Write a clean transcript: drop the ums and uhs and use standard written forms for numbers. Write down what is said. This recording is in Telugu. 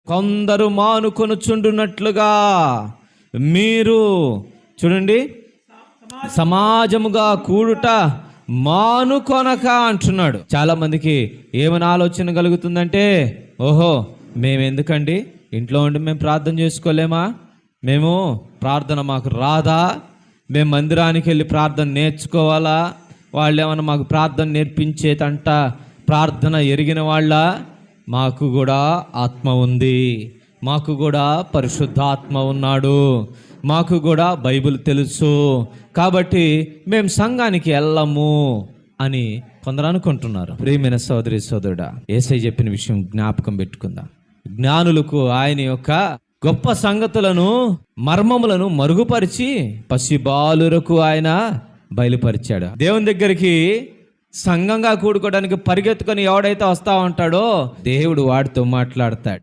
కొందరు మానుకొనుచుండునట్లుగా మీరు చూడండి, సమాజముగా కూడుట మానుకొనక అంటున్నాడు. చాలా మందికి ఏమైనా ఆలోచన కలుగుతుందంటే, ఓహో మేమెందుకండి ఇంట్లో ఉండి మేము ప్రార్థన చేసుకోలేమా, మేము ప్రార్థన మాకు రాదా, మేము మందిరానికి వెళ్ళి ప్రార్థన నేర్చుకోవాలా, వాళ్ళు ఏమన్నా మాకు ప్రార్థన నేర్పించేదంట ప్రార్థన ఎరిగిన వాళ్ళ. మాకు కూడా ఆత్మ ఉంది, మాకు కూడా పరిశుద్ధాత్మ ఉన్నాడు, మాకు కూడా బైబిల్ తెలుసు, కాబట్టి మేము సంఘానికి వెళ్ళము అని కొందరు అనుకుంటున్నారు. ప్రియమైన సోదరి సోదరుడా, యేసయ్య చెప్పిన విషయం జ్ఞాపకం పెట్టుకుందాం. జ్ఞానులకు ఆయన యొక్క గొప్ప సంగతులను మర్మములను మరుగుపరిచి పసిబాలురకు ఆయన బయలుపరిచాడు. దేవుని దగ్గరికి సంఘంగా కూడుకోవడానికి పరిగెత్తుకొని ఎవడైతే వస్తా ఉంటాడో దేవుడు వాడితో మాట్లాడతాడు.